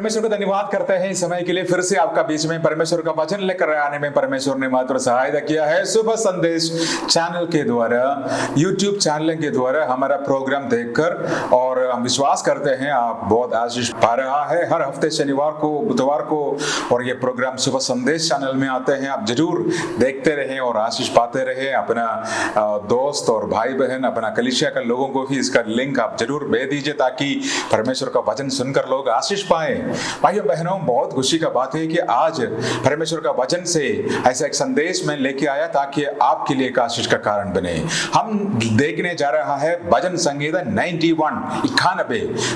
परमेश्वर को धन्यवाद करते हैं इस समय के लिए। फिर से आपका बीच में परमेश्वर का वचन लेकर आने में परमेश्वर ने मात्र सहायता किया है। सुबह संदेश चैनल के द्वारा, यूट्यूब चैनल के द्वारा हमारा प्रोग्राम देखकर, और हम विश्वास करते हैं आप बहुत आशीष पा रहा है। हर हफ्ते शनिवार को, बुधवार को और ये प्रोग्राम सुबह संदेश चैनल में आते हैं। आप जरूर देखते रहें और आशीष पाते रहें। अपना दोस्त और भाई बहन, अपना कलीसिया का लोगों को भी इसका लिंक आप जरूर भेज दीजिए ताकि परमेश्वर का वचन सुनकर लोग आशीष पाए। भाइयों बहनों, बहुत खुशी का बात है कि आज परमेश्वर का वचन से ऐसा एक संदेश मैं लेके आया ताकि आपके लिए एक आशीष का कारण बने। हम देखने जा रहा है भजन संगीता 91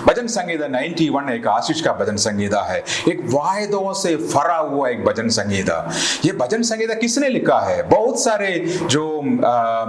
भजन संगीता 91 एक आशीष का भजन संगीता है। एक वायदों से भरा हुआ एक भजन संगीता। ये भजन संगीता किसने लिखा है? बहुत सारे जो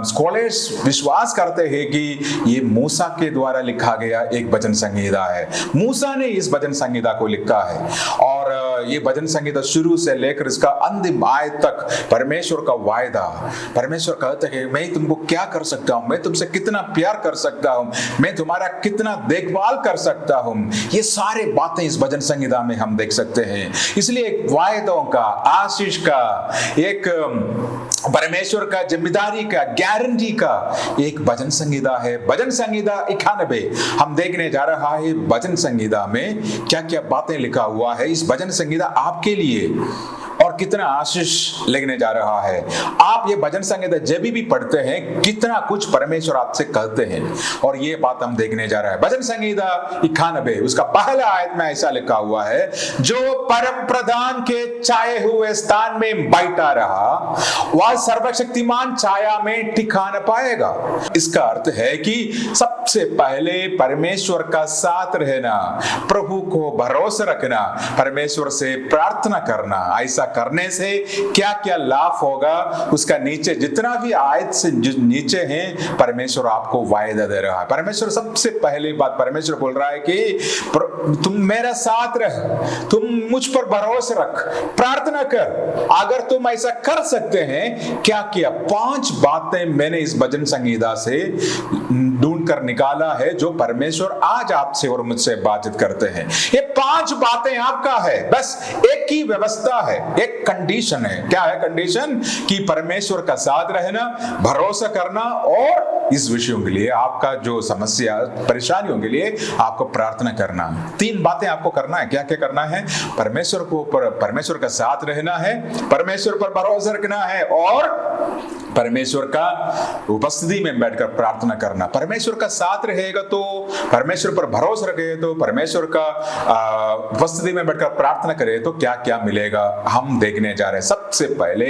स्कॉलर्स विश्वास करते हैं कि ये मूसा के द्वारा लिखा गया एक भजन संगीता है। मूसा ने इस भजन संगीता को लिखा है और ये भजन संगीता शुरू से लेकर इसका अंतिम आयत तक परमेश्वर का वायदा। परमेश्वर कहते हैं मैं तुमको क्या कर सकता हूं, मैं तुमसे कितना प्यार कर सकता हूं, मैं तुम्हारा कितना देखभाल कर सकता हूं। ये सारे बातें इस भजन संगीता में हम देख सकते हैं। इसलिए एक वायदों का, आशीष का, एक परमेश्वर का जिम्मेदारी का, गारंटी का एक भजन संगीता है। भजन संगीता 91 हम देखने जा रहा है। भजन संगीता में क्या क्या बातें लिखा हुआ है। इस भजन संगीता आपके लिए और कितना आशीष लेने जा रहा है। आप ये भजन संगीता जब भी पढ़ते हैं कितना कुछ परमेश्वर आपसे कहते हैं और ये बात हम देखने जा रहा है। भजन संगीता 91 उसका पहला आयत में ऐसा लिखा हुआ है, जो परम प्रधान के छाए हुए स्थान में बैठा रहा वह सर्वशक्तिमान छाया में ठिकाना पाएगा। इसका अर्थ है कि सबसे पहले परमेश्वर का साथ रहना, प्रभु को भरोसा रखना, परमेश्वर से प्रार्थना करना। ऐसा करने से क्या क्या लाभ होगा उसका नीचे जितना भी आयत से नीचे हैं परमेश्वर आपको वायदा दे रहा है। परमेश्वर सबसे पहली बात परमेश्वर बोल रहा है कि तुम मेरा साथ रह, तुम मुझ पर भरोसा रख, प्रार्थना कर। अगर तुम ऐसा कर सकते हैं, क्या किया? 5 बातें मैंने इस भजन संगीता से ढूंढ कर निकाला है जो परमेश्वर आज आपसे और मुझसे बातचीत करते हैं। ये 5 बातें आपका है, बस एक ही व्यवस्था है, एक कंडीशन है। क्या है कंडीशन? कि परमेश्वर का साथ रहना, भरोसा करना और इस विषयों के लिए, आपका जो समस्या परेशानियों के लिए आपको प्रार्थना करना। 3 बातें आपको करना है। क्या क्या करना है? परमेश्वर का साथ रहना है, परमेश्वर पर भरोसा रखना है और परमेश्वर का उपस्थिति में बैठकर प्रार्थना करना। परमेश्वर का साथ रहेगा तो, परमेश्वर पर भरोसा रखेगा तो, परमेश्वर का उपस्थिति में बैठकर प्रार्थना करे तो क्या क्या मिलेगा हम देखने जा रहे हैं। सबसे पहले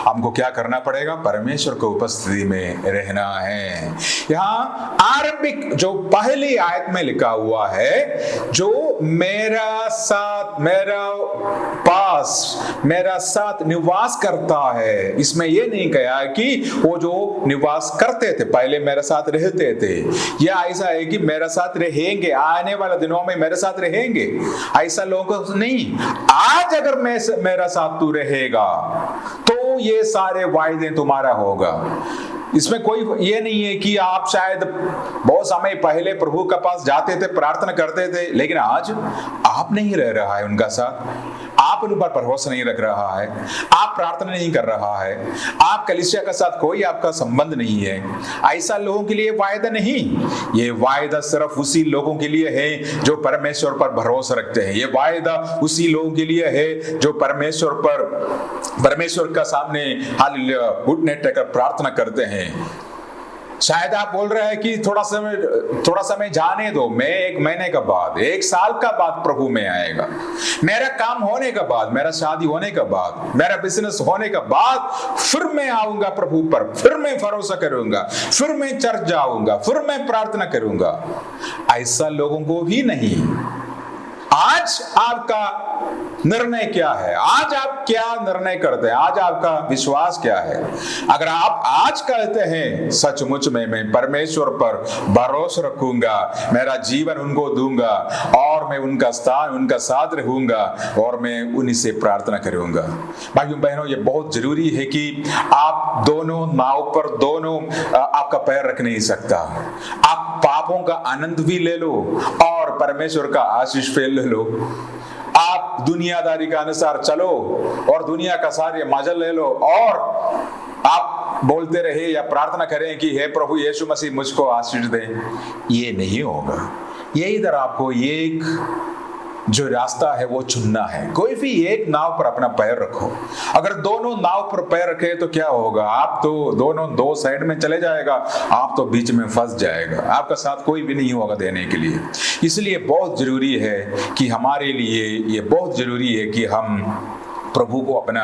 हमको क्या करना पड़ेगा? परमेश्वर को उपस्थिति में रहना है। यहाँ आरंभिक जो पहली आयत में लिखा हुआ है, जो मेरा साथ, मेरा पास, मेरा साथ निवास करता है। इसमें यह नहीं कहा कि वो जो निवास करते थे पहले मेरे साथ रहते थे, या ऐसा है कि मेरे साथ रहेंगे, आने वाले दिनों में मेरे साथ रहेंगे, ऐसा लोगों को नहीं। आज अगर मेरा साथ तू रहेगा तो ये सारे वायदे तुम्हारा होगा। इसमें कोई ये नहीं है कि आप शायद बहुत समय पहले प्रभु के पास जाते थे, प्रार्थना करते थे, लेकिन आज आप नहीं रह रहा है उनका साथ, आप उन पर भरोसा नहीं रख रहा है, आप प्रार्थना नहीं कर रहा है, आप कलीसिया के साथ कोई आपका संबंध नहीं है। ऐसा लोगों के लिए वायदा नहीं, ये वायदा सिर्फ उसी लोगों के लिए है जो परमेश्वर पर भरोसा रखते हैं। ये वायदा उसी लोगों के लिए है जो परमेश्वर का सामने हालेलुया घुटने टेकर प्रार्थना करते हैं। शायद आप बोल रहे हैं कि थोड़ा समय जाने दो, मैं 1 महीने का बाद, 1 साल का बाद प्रभु में आएगा, मेरा काम होने का बाद, मेरा शादी होने का बाद, मेरा बिजनेस होने का बाद फिर मैं आऊंगा प्रभु पर, फिर मैं भरोसा करूंगा, फिर मैं चर्च जाऊंगा, फिर मैं प्रार्थना करूंगा। ऐसा लोगों को भी नहीं। आज आपका निर्णय क्या है? आज आप क्या निर्णय करते हैं? आज आपका विश्वास क्या है? अगर आप आज कहते हैं सचमुच में मैं परमेश्वर पर भरोसा रखूंगा, मेरा जीवन उनको दूंगा और मैं उनका साथ रहूंगा और मैं उन्हीं से प्रार्थना करूंगा। भाइयों बहनों, ये बहुत जरूरी है कि आप दोनों नाव पर दोनों आपका पैर रख नहीं सकता। आप पापों का आनंद भी ले लो और परमेश्वर का आशीष भी ले लो। आप दुनियादारी के अनुसार चलो और दुनिया का सारे मजा ले लो और आप बोलते रहे या प्रार्थना करें कि हे प्रभु यीशु मसीह मुझको आशीष दे, ये नहीं होगा। ये इधर आपको एक जो रास्ता है वो चुनना है। कोई भी एक नाव पर अपना पैर रखो। अगर दोनों नाव पर पैर रखे तो क्या होगा, आप तो दोनों दो साइड में चले जाएगा, आप तो बीच में फंस जाएगा, आपका साथ कोई भी नहीं होगा देने के लिए। इसलिए बहुत जरूरी है कि हमारे लिए ये बहुत जरूरी है कि हम प्रभु को अपना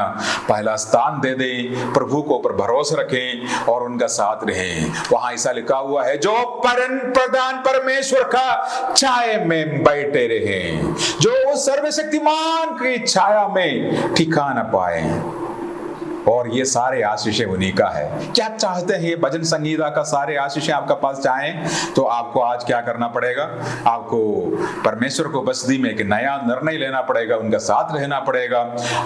पहला स्थान दे दें, प्रभु को ऊपर भरोसा रखें और उनका साथ रहें। वहां ऐसा लिखा हुआ है, जो परम प्रधान परमेश्वर का छाया में बैठे रहें, जो सर्वशक्तिमान की छाया में ठिकाना पाए। और ये सारे आशीष उन्हीं का है। क्या चाहते हैं ये भजन संगीता का सारे आशीष आपका पास चाहें तो आपको आज क्या करना पड़ेगा, आपको परमेश्वर को उपस्थिति में एक नया निर्णय लेना पड़ेगा, उनका साथ रहना पड़ेगा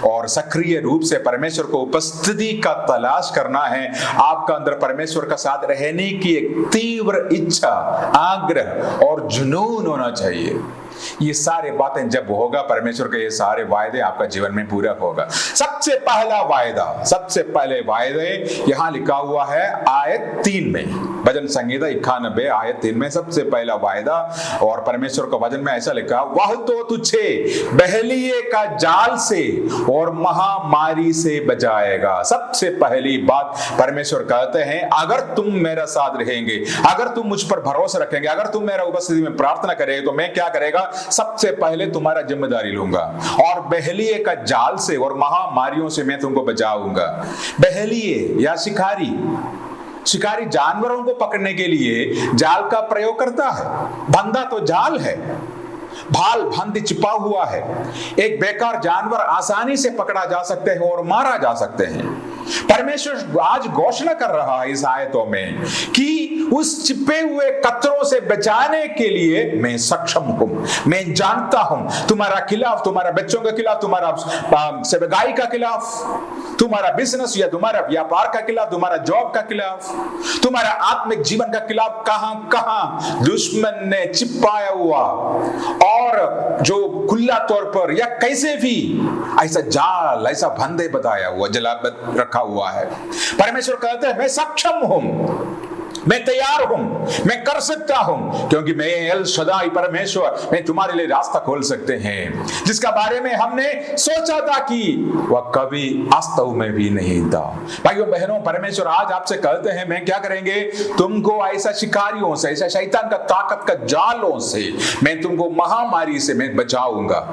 और सक्रिय रूप से परमेश्वर को उपस्थिति का तलाश करना है। आपका अंदर परमेश्वर का साथ रहने की एक तीव्र इच्छा, आग्रह और जुनून होना चाहिए। ये सारे बातें जब होगा, परमेश्वर के ये सारे वायदे आपका जीवन में पूरा होगा। सबसे पहला वायदा, सबसे पहले वायदे यहां लिखा हुआ है आयत 3 में, भजन संगीता 91 आयत 3 में सबसे पहला वायदा। और परमेश्वर का वचन में ऐसा लिखा, वह तो तुझे बहलिये का जाल से और महामारी से बचाएगा। सबसे पहली बात परमेश्वर कहते हैं, अगर तुम मेरा साथ रहेंगे, अगर तुम मुझ पर भरोसा रखेंगे, अगर तुम मेरा उपस्थिति में प्रार्थना करेंगे तो मैं क्या करेगा, सबसे पहले तुम्हारा जिम्मेदारी लूंगा और बहलिये का जाल से और महामारियों से मैं तुमको बचाऊंगा। बहलिये या शिकारी, शिकारी जानवरों को पकड़ने के लिए जाल का प्रयोग करता है। बंधा तो जाल है, भाल भांति छिपा हुआ है। एक बेकार जानवर आसानी से पकड़ा जा सकते हैं और मारा जा सकते हैं। परमेश्वर आज घोषणा कर रहा है इस आयतों में कि उस छिपे हुए कतरों से बचाने के लिए मैं सक्षम हूं, मैं जानता हूं। तुम्हारा खिलाफ, तुम्हारा बच्चों के खिलाफ, तुम्हारा सेवकाई का खिलाफ, तुम्हारा बिजनेस या तुम्हारा व्यापार का खिलाफ, तुम्हारा जॉब का खिलाफ, तुम्हारा आत्मिक जीवन का खिलाफ कहां कहां दुश्मन ने छिपाया हुआ और जो खुला तौर पर या कैसे भी ऐसा जाल, ऐसा फंदे बताया हुआ, जला रखा हुआ है। परमेश्वर कहते हैं मैं सक्षम हूं, मैं तैयार हूं, मैं कर सकता हूं, क्योंकि मैं एल शदाई परमेश्वर, मैं तुम्हारे लिए रास्ता खोल सकते हैं, जिसका बारे में हमने सोचा था कि वह कभी वास्तव में भी नहीं था। भाइयों बहनों, परमेश्वर आज आपसे कहते हैं मैं क्या करेंगे, तुमको ऐसा शिकारियों से, ऐसा शैतान का ताकत का जालों से, मैं तुमको महामारी से मैं बचाऊंगा।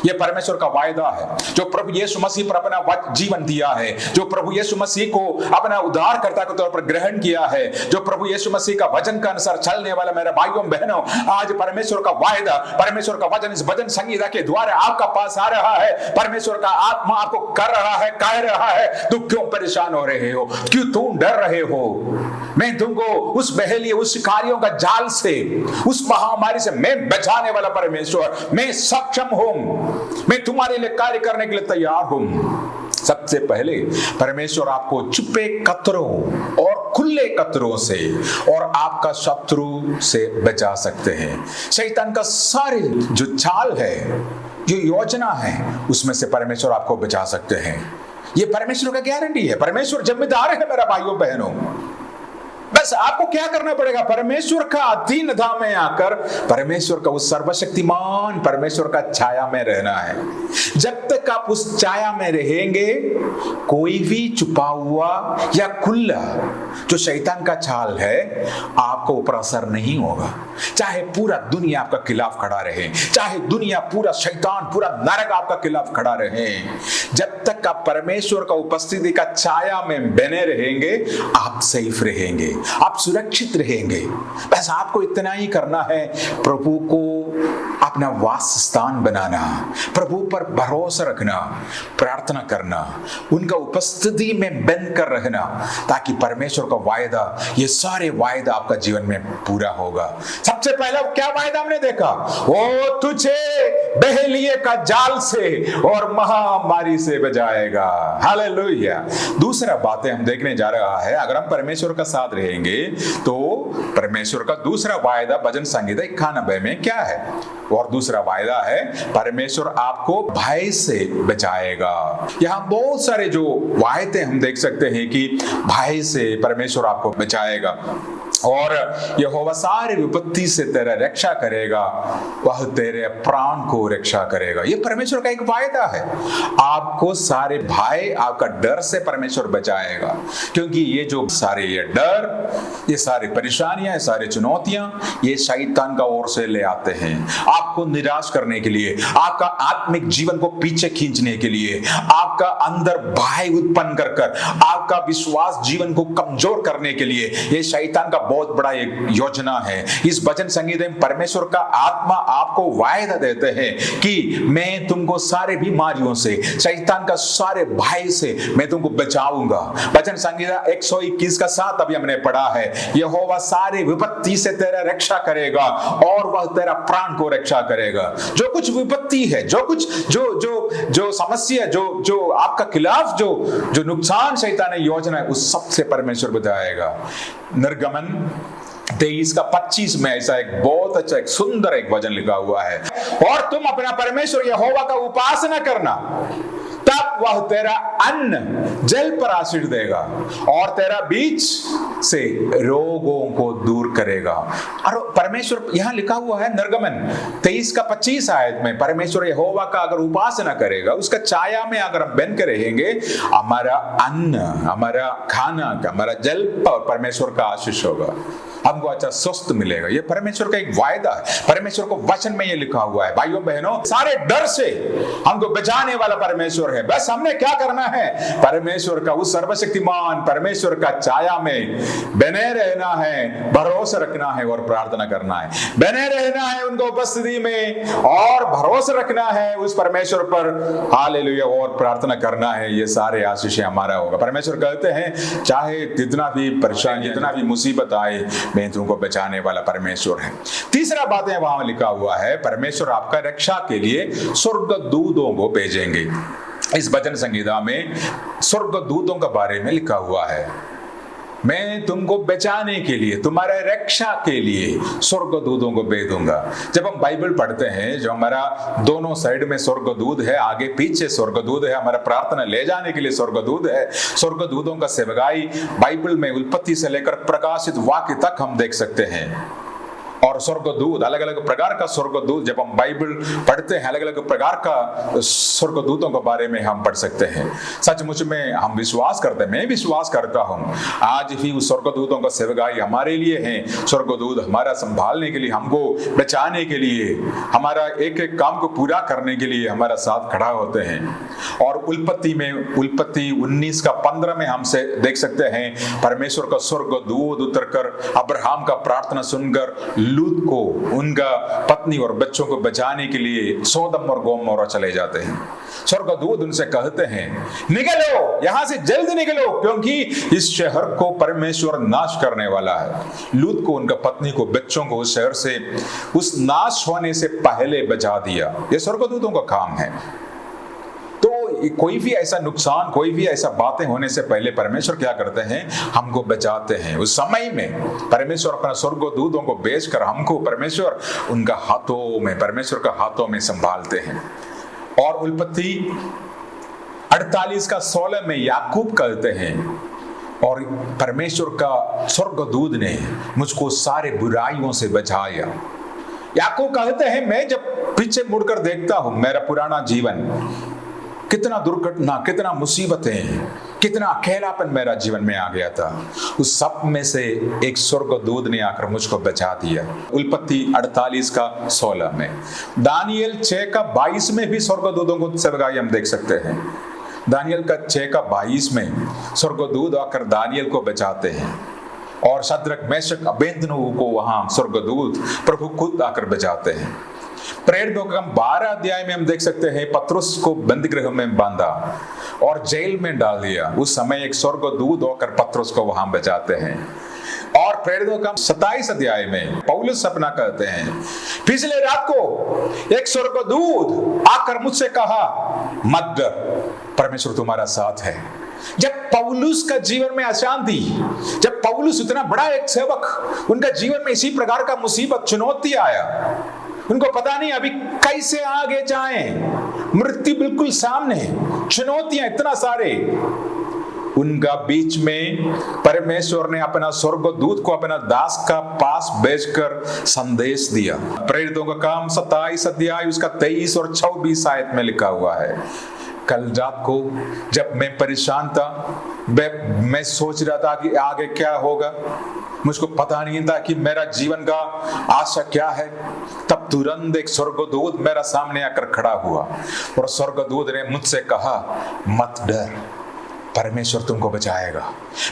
यह परमेश्वर का वायदा है जो प्रभु यीशु मसीह पर अपना जीवन दिया है, जो प्रभु यीशु मसीह को अपना उद्धारकर्ता के तौर पर ग्रहण किया है, जो प्रभु यीशु मसीह का वचन के अनुसार चलने वाला मेरे भाइयों बहनों, आज परमेश्वर का वायदा, परमेश्वर का वचन इस भजन संगीता के द्वारा आपका पास आ रहा है। परमेश्वर का आत्मा आपको कर रहा है, कह रहा है, तुम क्यों परेशान हो रहे हो, क्यों तुम डर रहे हो, मैं तुमको उस बहेलिए, उस शिकारियों का जाल से, उस महामारी से मैं बचाने वाला परमेश्वर, मैं सक्षम हूं, मैं तुम्हारे लिए कार्य करने के लिए तैयार हूं। सबसे पहले परमेश्वर आपको छुपे कतरों और खुले कतरों से और आपका शत्रु से बचा सकते हैं। शैतान का सारे जो चाल है, जो योजना है, उसमें से परमेश्वर आपको बचा सकते हैं। ये परमेश्वर का गारंटी है। परमेश्वर जिम्मेदार है मेरा भाइयों बहनों। बस आपको क्या करना पड़ेगा, परमेश्वर का अधीनता में आकर परमेश्वर का उस सर्वशक्तिमान परमेश्वर का छाया में रहना है। जब तक आप उस छाया में रहेंगे, कोई भी छुपा हुआ या खुला जो शैतान का चाल है आपको ऊपर असर नहीं होगा। चाहे पूरा दुनिया आपका खिलाफ खड़ा रहे, चाहे दुनिया, पूरा शैतान, पूरा नरक आपका खिलाफ खड़ा रहे, जब तक आप परमेश्वर का उपस्थिति का छाया में बने रहेंगे, आप सेफ रहेंगे, आप सुरक्षित रहेंगे। बस आपको इतना ही करना है, प्रभु को अपना वास स्थान बनाना, प्रभु पर भरोसा रखना, प्रार्थना करना, उनका उपस्थिति में बंद कर रहना, ताकि परमेश्वर का वायदा, ये सारे वायदा आपका जीवन में पूरा होगा। सबसे पहला क्या वायदा हमने देखा, वो तुझे बहेलिये का जाल से और महामारी से बचाएगा। हालेलुया। दूसरा बातें हम देखने जा रहा है, अगर हम परमेश्वर का साथ रहे, रहेंगे तो परमेश्वर का दूसरा वायदा भजन संहिता 91 में क्या है? और दूसरा वायदा है परमेश्वर आपको भय से बचाएगा। यहाँ बहुत सारे जो वायदे हम देख सकते हैं कि भय से परमेश्वर आपको बचाएगा और यहोवा सारे विपत्ति से तेरा रक्षा करेगा, वह तेरे प्राण को रक्षा करेगा। ये परमेश्वर का एक वायदा है। आपको सारे भय, आपका डर से परमेश्वर बचाएगा, क्योंकि ये जो सारे ये डर, ये सारी परेशानियां, ये सारी चुनौतियां, ये शैतान का ओर से ले आते हैं आपको निराश करने के लिए, आपका आत्मिक जीवन को पीछे खींचने के लिए, आपका अंदर भय उत्पन्न कर कर आपका विश्वास जीवन को कमजोर करने के लिए ये शैतान का बहुत बड़ा एक योजना है। इस वचन संहिता में परमेश्वर का आत्मा आपको वायदा देते हैं कि मैं तुमको सारे बीमारियों से, शैतान का सारे भय से मैं तुमको बचाऊंगा। वचन संहिता 121 का 7 अभी हमने पढ़ा है, यहोवा सारे विपत्ति से तेरा रक्षा करेगा और वह तेरा प्राण को रक्षा करेगा। जो कुछ विपत्ति है, जो कुछ जो समस्या, जो आपका खिलाफ जो नुकसान शैतान ने योजना है, उस सबसे परमेश्वर बचाएगा। निर्गमन 23 का 25 में ऐसा एक बहुत अच्छा, एक सुंदर एक वचन लिखा हुआ है, और तुम अपना परमेश्वर यहोवा का उपासना करना, तब वह तेरा अन्न जल पर आशीष देगा और तेरा बीच से रोगों को दूर करेगा। और परमेश्वर यहां लिखा हुआ है निर्गमन 23 का 25 आयत में, परमेश्वर यहोवा का अगर उपासना करेगा, उसका छाया में अगर हम बन के रहेंगे, हमारा अन्न, हमारा खाना, हमारा जल पर परमेश्वर का आशीष होगा, हमको अच्छा स्वस्थ मिलेगा। ये परमेश्वर का एक वायदा है, परमेश्वर को वचन में ये लिखा हुआ है। भाइयों बहनों, सारे डर से हमको बचाने वाला परमेश्वर है। बस हमने क्या करना है? परमेश्वर का, उस सर्वशक्तिमान परमेश्वर का छाया में बने रहना है, भरोसा रखना है और प्रार्थना करना है। बने रहना है उनको उपस्थिति में और भरोसा रखना है उस परमेश्वर पर, हालेलुया, और प्रार्थना करना है। ये सारे आशीष हमारा होगा। परमेश्वर कहते हैं चाहे जितना भी परेशानी, जितना भी मुसीबत आए, मैं तुमको बचाने वाला परमेश्वर है। तीसरा बात है वहां लिखा हुआ है, परमेश्वर आपका रक्षा के लिए स्वर्गदूतों को भेजेंगे। इस वचन संहिता में स्वर्गदूतों के बारे में लिखा हुआ है, मैं तुमको बचाने के लिए, तुम्हारे रक्षा के लिए स्वर्गदूतों को भेज दूंगा। जब हम बाइबल पढ़ते हैं, जो हमारा दोनों साइड में स्वर्गदूत है, आगे पीछे स्वर्गदूत है, हमारा प्रार्थना ले जाने के लिए स्वर्गदूत है। स्वर्गदूतों का सेवकाई बाइबल में उत्पत्ति से लेकर प्रकाशित वाक्य तक हम देख सकते हैं। और स्वर्गदूत, अलग अलग प्रकार का स्वर्गदूत, जब हम बाइबल पढ़ते हैं, अलग अलग प्रकार का स्वर्गदूतों के बारे में हम पढ़ सकते हैं। सचमुच में हम विश्वास करते हैं, मैं विश्वास करता हूं, आज भी उस स्वर्गदूतों का सेवकाई हमारे लिए है। स्वर्गदूत हमारा संभालने के लिए, हमको बचाने के लिए, हमारा एक एक काम को पूरा करने के लिए हमारा साथ खड़ा होते हैं। और उत्पत्ति 19 का 15 में हमसे देख सकते हैं, परमेश्वर का स्वर्गदूत उतरकर अब्राहम का प्रार्थना सुनकर लूत को, उनका पत्नी और बच्चों को बचाने के लिए सोदम और गोमोरा चले जाते हैं। स्वर्गदूत उनसे कहते हैं, निकलो यहां से, जल्दी निकलो, क्योंकि इस शहर को परमेश्वर नाश करने वाला है। लूत को, उनका पत्नी को, बच्चों को उस शहर से, उस नाश होने से पहले बचा दिया। ये स्वर्गदूतों का काम है। तो कोई भी ऐसा नुकसान, कोई भी ऐसा बातें होने से पहले परमेश्वर क्या करते हैं? हमको बचाते हैं। उस समय में परमेश्वर अपना स्वर्गदूतों को भेजकर हमको परमेश्वर उनका हाथों में, परमेश्वर का हाथों में संभालते हैं। और उत्पत्ति 48 का 16 में याकूब कहते हैं, और परमेश्वर का स्वर्गदूत ने मुझको सारे बुराइयों से बचाया। याकूब कहते हैं, मैं जब पीछे मुड़कर देखता हूं मेरा पुराना जीवन, कितना दुर्घटना, कितना मुसीबतें, कितना अकेलापन मेरा जीवन में आ गया था, उस सब में से एक स्वर्गदूत ने आकर मुझको बचा दिया। उत्पत्ति 48 का 16 में। दानियल 6 का 22 में भी स्वर्गदूतों को सेवकाई हम देख सकते हैं। दानियल का 6 का 22 में स्वर्गदूत आकर दानियल को बचाते हैं, और शद्रक, मेशक, अबेदनगो को वहां स्वर्गदूत प्रभु खुद आकर बचाते हैं। प्रेरितों का 12 अध्याय में हम देख सकते हैं, पतरस को बंदीगृह में बांधा और जेल में डाल दिया। उस समय एक स्वर्गदूत होकर पतरस को वहां बचाते हैं। और प्रेरितों का 27 अध्याय में पौलुस अपना कहते हैं, पिछले रात को एक स्वर्गदूत आकर मुझसे कहा, मत डर, परमेश्वर तुम्हारा साथ है। जब पौलुस का जीवन में अशांति, जब पौलुस इतना बड़ा एक सेवक, उनका जीवन में इसी प्रकार का मुसीबत चुनौती आया, उनको पता नहीं अभी कैसे आगे जाएं, मृत्यु बिल्कुल सामने, चुनौतियां इतना सारे, उनका बीच में परमेश्वर ने अपना स्वर्गदूत को अपना दास का पास भेजकर संदेश दिया। प्रेरितों का काम 27 अध्याय उसका 23 और 24 आयत में लिखा हुआ है। कल रात को जब मैं परेशान था, मैं सोच रहा था कि आगे क्या होगा, मुझको पता नहीं था कि मेरा जीवन का आशा क्या है, तब तुरंत एक स्वर्गदूत मेरा सामने आकर खड़ा हुआ और स्वर्गदूत ने मुझसे कहा, मत डर, परमेश्वर तुमको बचाएगा।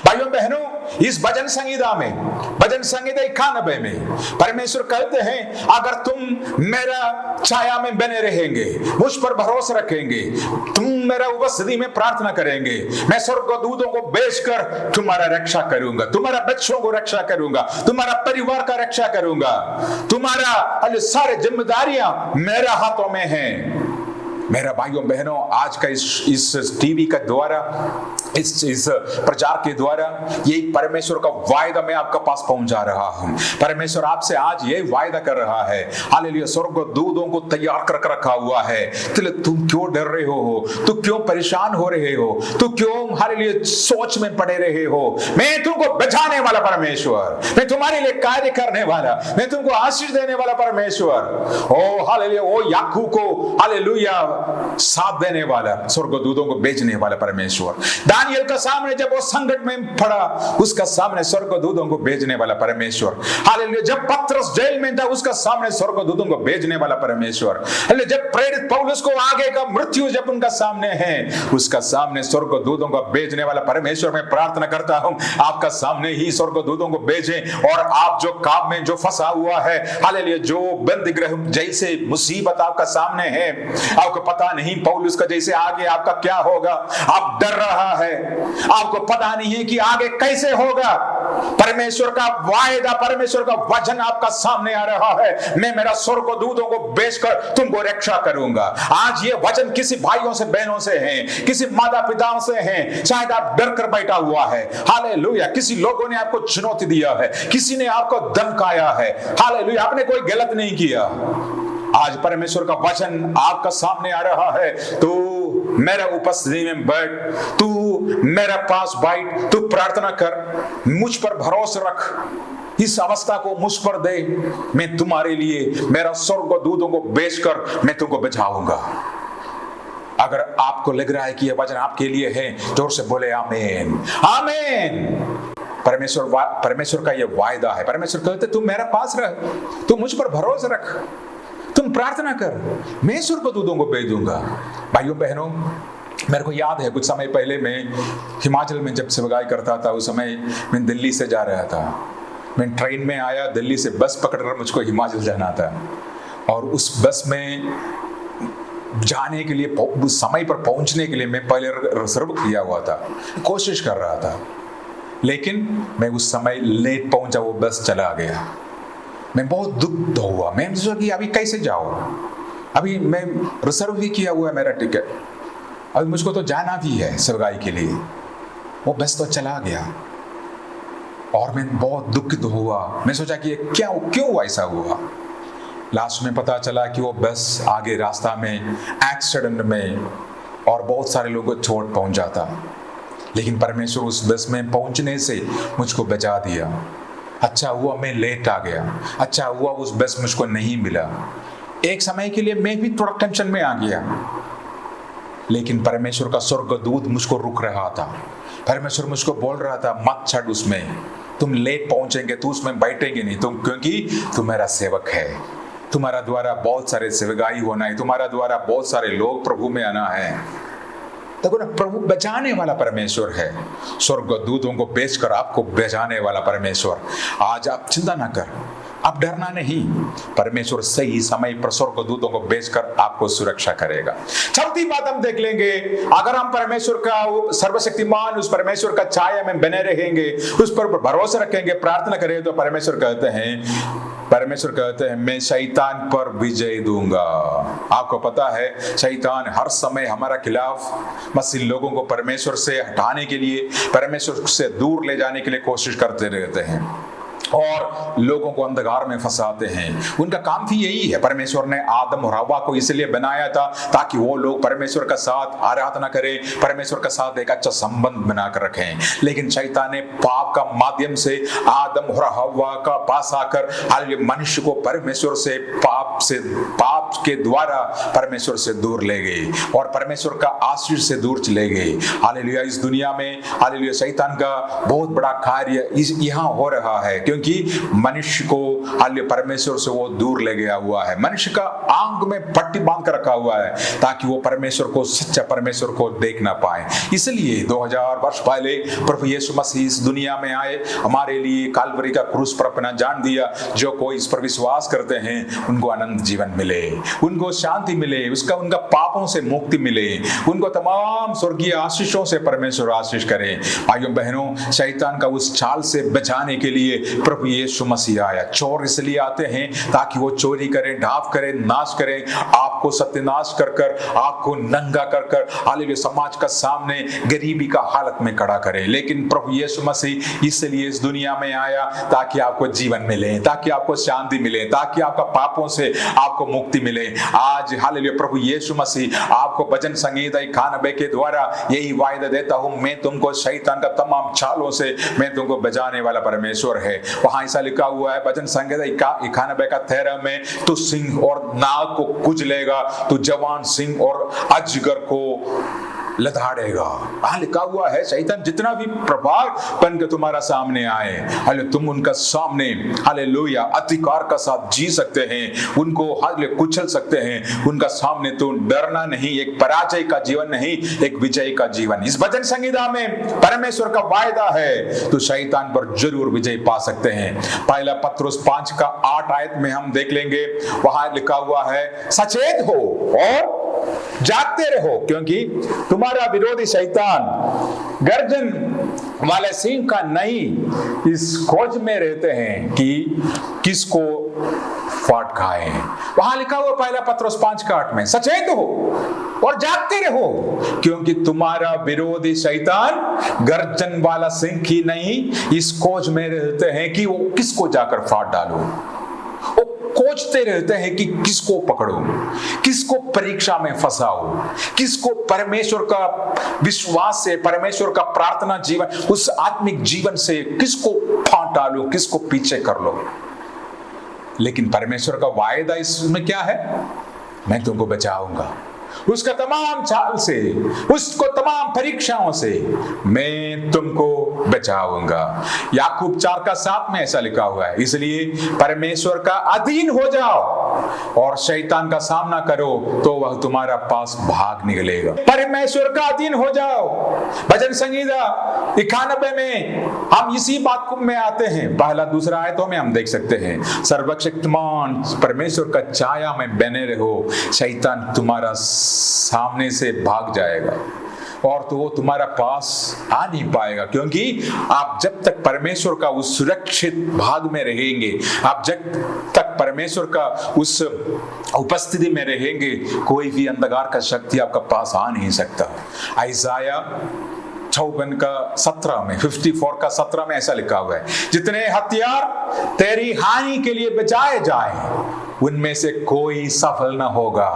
भाइयों बहनों, इस भजन संहिता में, भजन संहिता 91 में परमेश्वर कहते हैं, अगर तुम मेरा छाया में बने रहेंगे, मुझ पर भरोसा रखेंगे, तुम मेरा उपस्थिति में प्रार्थना करेंगे, मैं स्वर्गदूतों को भेजकर तुम्हारा रक्षा करूंगा, तुम्हारा बच्चों को रक्षा करूंगा, तुम्हारा परिवार का रक्षा करूंगा, तुम्हारा सारे जिम्मेदारियां मेरे हाथों में हैं। मेरा भाइयों बहनों, आज का इस टीवी का द्वारा, इस प्रचार के द्वारा यही परमेश्वर का वायदा मैं आपका पास पहुंचा रहा हूं। परमेश्वर आपसे आज ये वायदा कर रहा है, हालेलुया, स्वर्गदूतों को तैयार कर रखा हुआ है। तुम क्यों डर रहे हो, तू क्यों परेशान हो रहे हो, तू क्यों हालेलुया सोच में पड़े रहे हो? मैं तुमको बचाने वाला परमेश्वर, मैं तुम्हारे लिए कार्य करने वाला, मैं तुमको आशीष देने वाला परमेश्वर। ओ हालेलुया, ओ याकूब को हालेलुया साथ देने वाला, स्वर्गदूतों को भेजने वाला परमेश्वर। दानियल का सामने जब वो संकट में पड़ा, उसका सामने स्वर्गदूतों को भेजने वाला परमेश्वर। हालेलुया, जब पतरस जेल में था, उसका सामने स्वर्गदूतों को भेजने वाला परमेश्वर। हालेलुया, जब प्रेरित पौलुस को आगे का मृत्यु जब उनका सामने है, उसका सामने स्वर्गदूतों को भेजने वाला परमेश्वर। मैं प्रार्थना करता हूं, आपका सामने ही स्वर्गदूतों को भेजें और आप जो काम में जो फंसा हुआ है, हालेलुया, जो बंदीगृह जैसे मुसीबत आपका सामने है, आपको पता नहीं पौलुस का जैसे आगे आपका क्या होगा, आप डर रहा है, आपको पता नहीं है कि आगे कैसे होगा, परमेश्वर का वायदा, परमेश्वर का वचन आपका सामने आ रहा है, मैं मेरा स्वर्गदूतों को भेजकर तुमको रक्षा करूंगा। आज ये वचन किसी भाइयों से, बहनों से है, किसी माता पिताओं से है, शायद आप डर कर बैठा हुआ है। हालेलुया, किसी लोगों ने आपको चुनौती दिया है, किसी ने आपको धमकाया है। हालेलुया, आपने कोई गलत नहीं किया। आज परमेश्वर का वचन आपका सामने आ रहा है, तू मेरा उपस्थिति में बैठ, तू मेरा पास बैठ, तू प्रार्थना कर, मुझ पर भरोसा रख, इस अवस्था को मुझ पर दे, मैं तुम्हारे लिए मेरा स्वर्गदूतों को भेजकर मैं तुमको बचाऊंगा। अगर आपको लग रहा है कि यह वचन आपके लिए है, जोर से बोले आमीन, आमीन। परमेश्वर का यह वायदा है। परमेश्वर कहते तू मेरा पास रह, तू मुझ पर भरोसा रख, तुम प्रार्थना कर, मैं स्वर्गदूतों को भेज दूंगा। भाइयों बहनों, मेरे को याद है कुछ समय पहले मैं हिमाचल में जब सेवकाई करता था, उस समय मैं दिल्ली से जा रहा था। मैं ट्रेन में आया, दिल्ली से बस पकड़कर मुझको हिमाचल जाना था, और उस बस में जाने के लिए, उस समय पर पहुंचने के लिए मैं पहले रिजर्व किया हुआ था, कोशिश कर रहा था, लेकिन मैं उस समय लेट पहुंचा, वो बस चला गया। मैं बहुत दुख हुआ। मैं सोचा कि अभी कैसे जाऊं, अभी मैं रिजर्व भी किया हुआ है मेरा टिकट, अभी मुझको तो जाना भी है सेवकाई के लिए, वो बस तो चला गया और मैं बहुत दुखित हुआ। मैं सोचा कि क्यों ऐसा हुआ। लास्ट में पता चला कि वो बस आगे रास्ता में एक्सीडेंट में और बहुत सारे लोगों को चोट पहुंचा था, लेकिन परमेश्वर उस बस में पहुंचने से मुझको बचा दिया। अच्छा हुआ मैं लेट आ गया, अच्छा हुआ उस बस मुझको नहीं मिला। एक समय के लिए मैं भी थोड़ा टेंशन में आ गया, लेकिन परमेश्वर का स्वर्गदूत मुझको रुक रहा था। परमेश्वर मुझको बोल रहा था, मत चढ़ उसमें, तुम लेट पहुंचेंगे तो उसमें बैठेंगे नहीं तुम, क्योंकि तुम मेरा सेवक है, तुम्हारा द्वारा बहुत सारे सेवकाई होना है, तुम्हारा द्वारा बहुत सारे लोग प्रभु में आना है। देखो ना, प्रभु बचाने वाला परमेश्वर है, स्वर्गदूतों को भेजकर आपको बचाने वाला परमेश्वर। आज आप चिंता ना कर, अब डरना नहीं, परमेश्वर सही समय पर स्वर्गदूतों को भेजकर आपको सुरक्षा करेगा। चौथी बात हम देख लेंगे, अगर हम परमेश्वर का सर्वशक्तिमान उस परमेश्वर का छाया में बने रहेंगे, उस पर भरोसा रखेंगे, प्रार्थना करें, तो परमेश्वर कहते हैं परमेश्वर कहते हैं मैं शैतान पर विजय दूंगा। आपको पता है शैतान हर समय हमारा खिलाफ मसीह लोगों को परमेश्वर से हटाने के लिए, परमेश्वर से दूर ले जाने के लिए कोशिश करते रहते हैं और लोगों को अंधकार में फंसाते हैं। उनका काम भी यही है। परमेश्वर ने आदम और हव्वा को इसलिए बनाया था ताकि वो लोग परमेश्वर का साथ आराधना करें, परमेश्वर का साथ एक अच्छा संबंध बनाकर रखें। लेकिन शैतान ने पाप का माध्यम से आदम और हव्वा का पास आकर मनुष्य को परमेश्वर से पाप के द्वारा परमेश्वर से दूर ले गए और परमेश्वर का आशीष से दूर चले गए। हालेलुया। इस दुनिया में हालेलुया शैतान का बहुत बड़ा कार्य यहाँ हो रहा है, क्योंकि मनुष्य को परमेश्वर से वो दूर ले गया हुआ है। मनुष्य का आंख में पट्टी बांध कर रखा हुआ है ताकि वो परमेश्वर को, सच्चा परमेश्वर को देख ना पाए। इसलिए 2000 वर्ष पहले प्रभु यीशु मसीह इस दुनिया में आए, हमारे लिए काल्वरी का क्रूस पर अपना जान दिया। जो कोई इस पर विश्वास करते हैं उनको अनंत जीवन मिले, उनको शांति मिले, उनका पापों से मुक्ति मिले, उनको तमाम स्वर्गीय आशीषों से परमेश्वर आशीष करे। भाइयों बहनों, शैतान का उस चाल से बचाने के लिए प्रभु यीशु मसीह आया। चोर इसलिए आते हैं ताकि वो चोरी करें, ढाप करें, नाश करें, आपको सत्यानाश कर कर, आपको नंगा कर कर हालेलुया समाज का सामने गरीबी का हालत में खड़ा करें। लेकिन प्रभु यीशु मसीह इसलिए इस दुनिया में आया ताकि आपको जीवन मिले, ताकि आपको शांति मिले, ताकि आपका पापों से आपको मुक्ति मिले। आज हालेलुया प्रभु यीशु मसीह आपको भजन संगीता 91 के द्वारा यही वायदा देता हूं, मैं तुमको शैतान का तमाम चालों से मैं तुमको बचाने वाला परमेश्वर है। वहां ऐसा लिखा हुआ है भजन संगीता 91 का 13 में, तू सिंह और नाग को कुचलेगा, तू जवान सिंह और अजगर को लताड़ेगा। वहां लिखा हुआ है शैतान जितना भी प्रभाव बन के तुम्हारा सामने आए, हालेलुया तुम उनका सामने हालेलुया अधिकार का साथ जी सकते हैं, उनको हालेलुया कुचल सकते हैं। उनका सामने तो डरना नहीं, एक पराजय का जीवन नहीं, एक विजय का जीवन। इस भजन संगीता में परमेश्वर का वायदा है, तो शैतान पर जरूर विजय पा सकते हैं। पहला पत्रुस 5 का 8 आयत में हम देख लेंगे, वहां लिखा हुआ है सचेत हो और जागते रहो, क्योंकि तुम्हारा विरोधी शैतान गर्जन वाले सिंह का नहीं इस खोज में रहते हैं कि किसको फाड़ खाए। वहां लिखा हुआ पहला पत्रुस 5 का 8 में, सचेत हो और जागते रहो, क्योंकि तुम्हारा विरोधी शैतान गर्जन वाला सिंह ही नहीं इस खोज में रहते हैं कि वो किसको जाकर फाड़ डालो। वो खोजते रहते हैं कि किसको पकड़ो, किसको परीक्षा में फंसाओ, किसको परमेश्वर का विश्वास से, परमेश्वर का प्रार्थना जीवन, उस आत्मिक जीवन से किसको फाड़ डालो, किसको पीछे कर लो। लेकिन परमेश्वर का वायदा इसमें क्या है? मैं तुमको बचाऊंगा उसका तमाम चाल से, उसको तमाम परीक्षाओं से मैं तुमको बचाऊंगा। याकूब 4 का 7 में ऐसा लिखा हुआ है, इसलिए परमेश्वर का अधीन हो जाओ और शैतान का सामना करो तो वह तुम्हारा पास भाग निकलेगा। परमेश्वर का अधीन हो जाओ। भजन संगीता 91 में हम इसी बात में आते हैं, पहला दूसरा आयतों में हम देख सकते हैं, सर्वशक्तिमान परमेश्वर का छाया में बने रहो, शैतान तुम्हारा सामने से भाग जाएगा और तो वो तुम्हारा पास आ नहीं पाएगा। क्योंकि आप जब तक परमेश्वर का उस सुरक्षित भाग में रहेंगे, आप जब तक परमेश्वर का उस उपस्थिति में रहेंगे, कोई भी अंधकार का शक्ति आपका पास आ नहीं सकता। यशायाह 54 का 17 में 54 का 17 में ऐसा लिखा हुआ है, जितने हथियार तेरी हानि के लिए बचाए जाए उनमें से कोई सफल ना होगा।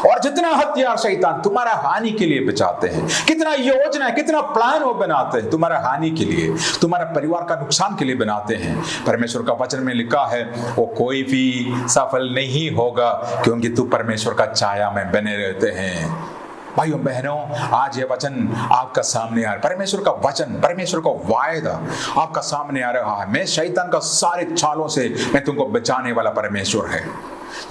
और जितना हथियार शैतान तुम्हारा हानि के लिए बचाते हैं, कितना योजना, कितना प्लान वो बनाते हैं तुम्हारा हानि के लिए, तुम्हारा परिवार का नुकसान के लिए बनाते हैं, परमेश्वर का वचन में लिखा है वो कोई भी सफल नहीं होगा, क्योंकि तू परमेश्वर का छाया में बने रहते हैं। भाइयों बहनों, आज ये वचन आपका सामने आ रहा है, परमेश्वर का वचन, परमेश्वर का वायदा आपका सामने आ रहा है। मैं शैतान का सारे चालों से मैं तुमको बचाने वाला परमेश्वर है।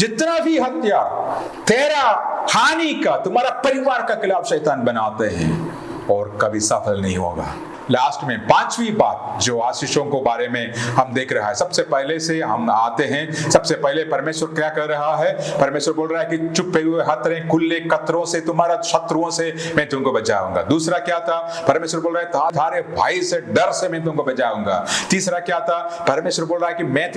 जितना भी हथियार तेरा हानि का, तुम्हारा परिवार का खिलाफ शैतान बनाते हैं और कभी सफल नहीं होगा। लास्ट में पांचवी बात जो आशीषों को बारे में हम देख रहा है, सबसे पहले से हम आते हैं। सबसे पहले परमेश्वर क्या कर रहा है? परमेश्वर बोल रहा है कि चुपे हुए हथरे खुले कतरों से, तुम्हारा शत्रुओं से मैं तुमको बचाऊंगा। दूसरा क्या था? परमेश्वर बोल रहा है थारे भाई से डर से मैं तुमको बचाऊंगा। तीसरा क्या था? परमेश्वर बोल रहा है कि मैं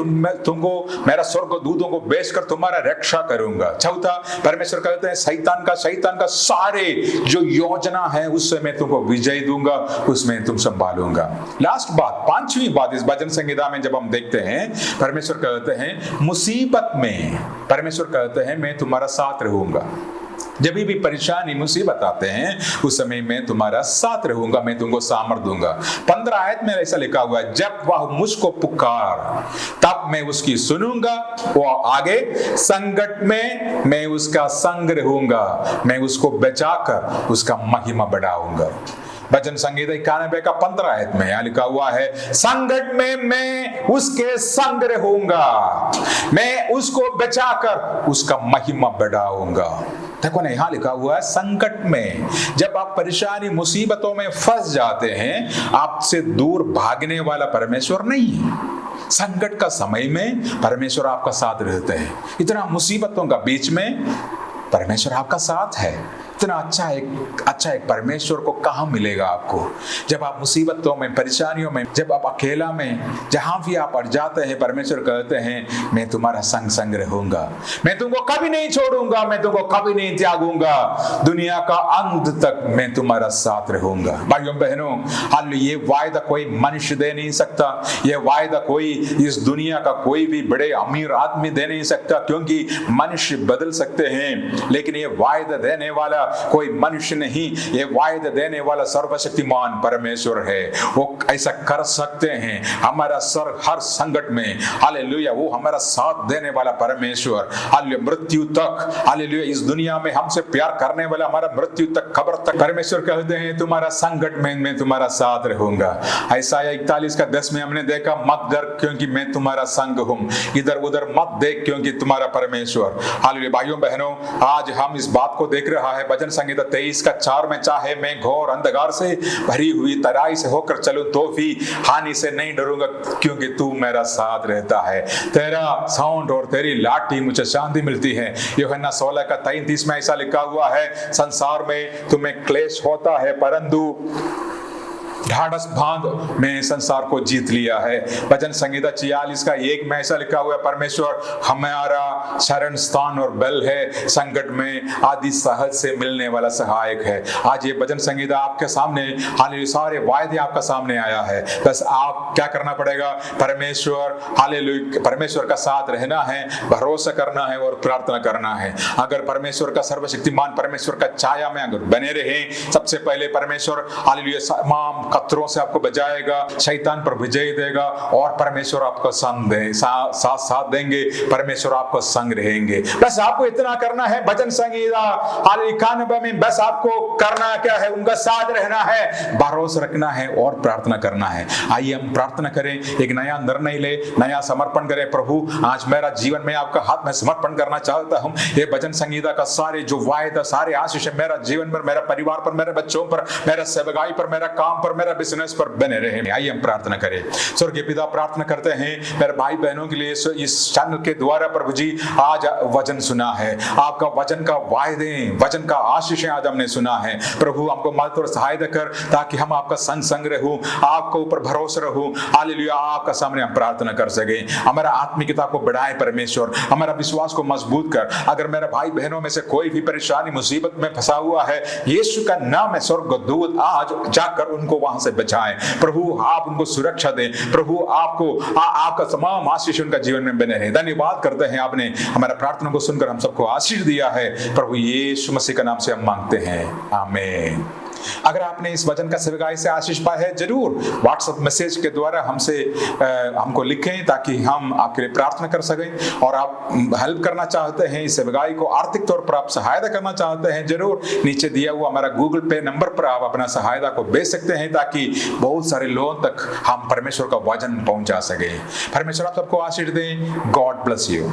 तुमको मेरा स्वर्गदूतों को भेजकर तुम्हारा रक्षा करूंगा। चौथा, परमेश्वर कहते हैं शैतान का सारे जो योजना है उससे मैं तुमको विजय दूंगा, उसमें तुम संभालूंगा। लास्ट बात, पांचवी बात इस भजन संहिता में जब हम देखते हैं, परमेश्वर कहते हैं मुसीबत में, परमेश्वर कहते हैं मैं तुम्हारा साथ रहूंगा। जब भी परेशानी मुसीबत आते हैं उस समय मैं तुम्हारा साथ रहूंगा, मैं तुमको सामर्थ दूंगा। 15 आयत में ऐसा लिखा हुआ है, जब वह मुझको पुकार तब मैं उसकी सुनूंगा, वो आगे संकट में मैं उसका संग रहूंगा, मैं उसको बचाकर उसका महिमा बढ़ाऊंगा। भजन संगीता 91 का 15 आयत में यहां लिखा हुआ है, संकट में मैं उसके संग रहूंगा, मैं उसको बचाकर उसका महिमा बढ़ाऊंगा। देखो ना, यहां लिखा हुआ है संकट में। जब आप परेशानी मुसीबतों में फंस जाते हैं, आपसे दूर भागने वाला परमेश्वर नहीं है। संकट का समय में परमेश्वर आपका साथ रहते हैं। इतना मुसीबतों का बीच में परमेश्वर आपका साथ है। इतना अच्छा एक परमेश्वर को कहां मिलेगा आपको? जब आप मुसीबतों में, परेशानियों में, जब आप अकेला में, जहां भी आप अड़ जाते हैं, परमेश्वर कहते हैं मैं तुम्हारा संग रहूंगा, मैं तुमको कभी नहीं छोड़ूंगा, मैं तुमको कभी नहीं त्यागूंगा, दुनिया का अंत तक मैं तुम्हारा साथ रहूंगा। भाइयों बहनों, हाल ये वायदा कोई मनुष्य दे नहीं सकता, ये वायदा कोई इस दुनिया का कोई भी बड़े अमीर आदमी दे नहीं सकता, क्योंकि मनुष्य बदल सकते हैं लेकिन ये वायदा देने वाला कोई मनुष्य नहीं, ये वायदा देने वाला सर्वशक्तिमान परमेश्वर है। वो ऐसा कर सकते हैं हमारा हर संकट में, हालेलुया, वो हमारा साथ देने वाला परमेश्वर, हालेलुया, मृत्यु तक, हालेलुया, इस दुनिया में हमसे प्यार करने वाला, हमारा मृत्यु तक, खबर तक परमेश्वर कहते हैं तुम्हारा संकट में मैं तुम्हारा साथ रहूंगा। ऐसा 41 का 10 में हमने देखा, मत डर क्योंकि मैं तुम्हारा संग हूं, इधर उधर मत देख क्योंकि तुम्हारा परमेश्वर। हालेलुया। भाइयों बहनों, आज हम इस बात को देख रहा है भजन संहिता 23 का 4 में, चाहे मैं घोर अंधकार से भरी हुई तराई से होकर चलूं तो भी हानि से नहीं डरूंगा क्योंकि तू मेरा साथ रहता है, तेरा साउंड और तेरी लाठी मुझे शांति मिलती है। यूहन्ना 16 का 33 में ऐसा लिखा हुआ है, संसार में तुम्हें क्लेश होता है परंतु ढाढ़स बांध, मैं संसार को जीत लिया है। भजन संहिता 46 का 1 में ऐसा लिखा हुआ है, परमेश्वर हमारा शरण स्थान और बल है, संकट में आदि सहज से मिलने वाला सहायक है। आज ये भजन संहिता आपके सामने, हालेलुया, सारे वायदे आपका सामने आया है। बस आप क्या करना पड़ेगा? परमेश्वर, हालेलुया, परमेश्वर का साथ रहना है, भरोसा करना है और प्रार्थना करना है। अगर परमेश्वर का सर्वशक्तिमान परमेश्वर का छाया में अगर बने रहे, सबसे पहले परमेश्वर, हालेलुया, तमाम खतरों से आपको बचाएगा, शैतान पर विजय देगा और परमेश्वर आपको साथ देंगे, परमेश्वर आपको संग रहेंगे। बस आपको इतना करना है, भजन संहिता 91 में बस आपको करना क्या है? उनका साथ रहना है, भरोसा रखना है और प्रार्थना करना है। आइए हम प्रार्थना करें, एक नया निर्णय ले, नया समर्पण करें। प्रभु, आज मेरा जीवन में आपका हाथ में समर्पण करना चाहता हूं। ये भजन संहिता का सारे जो वायदा, सारे आशीष मेरा जीवन पर, मेरा परिवार पर, मेरे बच्चों पर, मेरा सेवकाई पर, मेरा काम पर, मेरा बिजनेस पर बने रहे। आइए हम प्रार्थना करें। स्वर्गीय पिता, प्रार्थना करते हैं मेरे भाई बहनों के लिए इस चैनल के द्वारा। प्रभु जी, आज वचन सुना है, आपका वचन का वायदे, वचन का आशीष आज हमने सुना है। प्रभु, हमको मदद और सहायता कर ताकि हम आपका संग रहूं, आपको ऊपर भरोसा रहूं। हालेलुया, आपका सामने हम प्रार्थना कर सके। हमारा आत्मिकता को बढ़ाए परमेश्वर, हमारा विश्वास को मजबूत कर। अगर मेरे भाई बहनों में से कोई भी परेशानी मुसीबत में फंसा हुआ है, यीशु का नाम है, स्वर्गदूत आज जाकर उनको वहां से बचाएं। प्रभु, आप उनको सुरक्षा दें। प्रभु, आपका तमाम आशीष उनका जीवन में बने रहे। धन्यवाद करते हैं, आपने हमारा प्रार्थना को सुनकर हम सबको आशीष दिया है। प्रभु यीशु मसीह का नाम से हम मांगते हैं, आमीन। अगर आपने इस वचन का सेवकाई से आशीष पाया है, जरूर व्हाट्सएप मैसेज के द्वारा हमको लिखें ताकि हम आपके लिए प्रार्थना कर सकें। और आप हेल्प करना चाहते हैं, इस सेवकाई को आर्थिक तौर पर आप सहायता करना चाहते हैं, जरूर नीचे दिया हुआ हमारा गूगल पे नंबर पर आप अपना सहायता को भेज सकते हैं ताकि बहुत सारे लोगों तक हम परमेश्वर का वचन पहुंचा सके। परमेश्वर आप सबको आशीष दें। God bless you.